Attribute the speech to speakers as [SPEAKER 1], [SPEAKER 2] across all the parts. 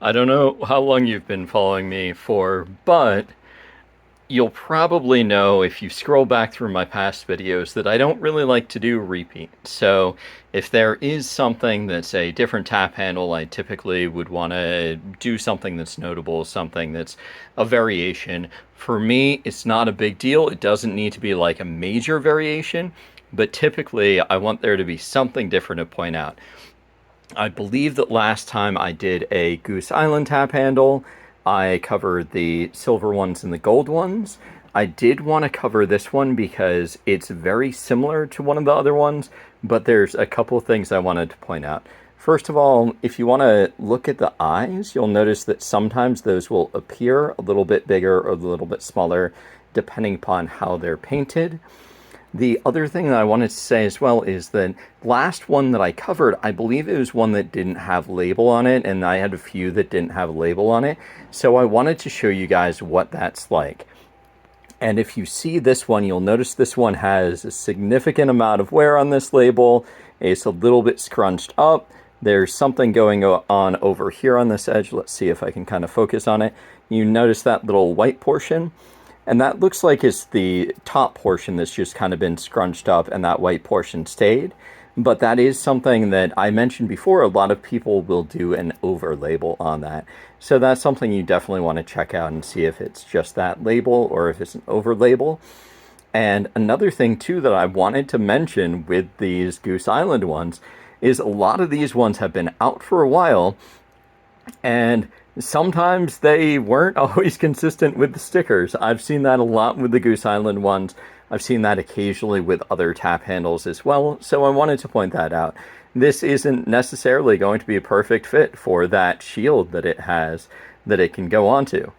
[SPEAKER 1] I don't know how long you've been following me for, but you'll probably know if you scroll back through my past videos that I don't really like to do repeat. So if there is something that's a different tap handle, I typically would want to do something that's notable, something that's a variation. For me, it's not a big deal. It doesn't need to be like a major variation, but typically I want there to be something different to point out. I believe that last time I did a Goose Island tap handle, I covered the silver ones and the gold ones. I did want to cover this one because it's very similar to one of the other ones, but there's a couple of things I wanted to point out. First of all, if you want to look at the eyes, you'll notice that sometimes those will appear a little bit bigger or a little bit smaller, depending upon how they're painted. The other thing that I wanted to say as well is that last one that I covered, I believe it was one that didn't have label on it, and I had a few that didn't have a label on it. So I wanted to show you guys what that's like. And if you see this one, you'll notice this one has a significant amount of wear on this label. It's a little bit scrunched up. There's something going on over here on this edge. Let's see if I can kind of focus on it. You notice that little white portion? And that looks like it's the top portion that's just kind of been scrunched up and that white portion stayed. But that is something that I mentioned before, a lot of people will do an over label on that. So that's something you definitely want to check out and see if it's just that label or if it's an over label. And another thing too that I wanted to mention with these Goose Island ones is a lot of these ones have been out for a while, and sometimes they weren't always consistent with the stickers. I've seen that a lot with the Goose Island ones. I've seen that occasionally with other tap handles as well, so I wanted to point that out. This isn't necessarily going to be a perfect fit for that shield that it has, that it can go onto.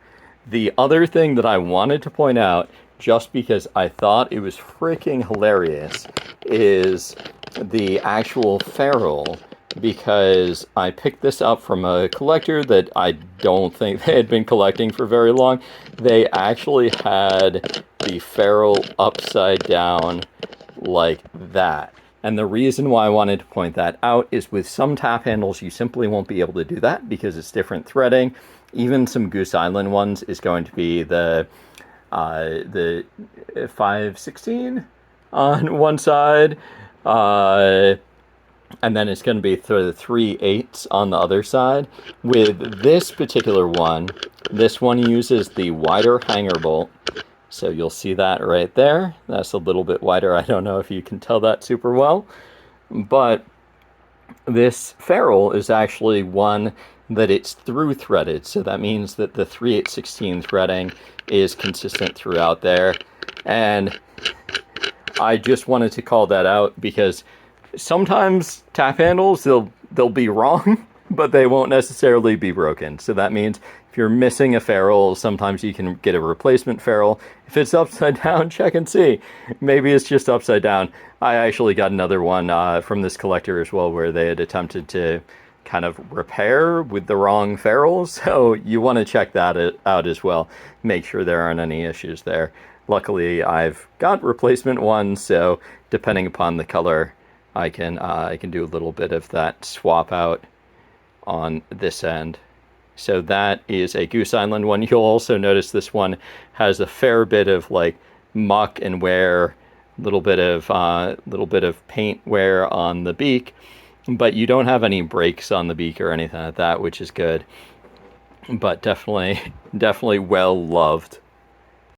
[SPEAKER 1] The other thing that I wanted to point out, just because I thought it was freaking hilarious, is the actual ferrule, because I picked this up from a collector that I don't think they had been collecting for very long. They actually had the ferrule upside down like that. And the reason why I wanted to point that out is with some tap handles, you simply won't be able to do that because it's different threading. Even some Goose Island ones is going to be the 5/16 on one side, and then it's going to be the 3/8 on the other side. With this particular one, this one uses the wider hanger bolt. So you'll see that right there. That's a little bit wider. I don't know if you can tell that super well. But this ferrule is actually one that it's through threaded. So that means that the 3/8/16 threading is consistent throughout there. And I just wanted to call that out because sometimes tap handles, they'll be wrong, but they won't necessarily be broken. So that means if you're missing a ferrule, sometimes you can get a replacement ferrule. If it's upside down, check and see. Maybe it's just upside down. I actually got another one from this collector as well where they had attempted to kind of repair with the wrong ferrule. So you want to check that out as well. Make sure there aren't any issues there. Luckily, I've got replacement ones, so depending upon the color, I can do a little bit of that swap out on this end. So that is a Goose Island one. You'll also notice this one has a fair bit of like muck and wear, little bit of paint wear on the beak, but you don't have any breaks on the beak or anything like that, which is good. But definitely well loved.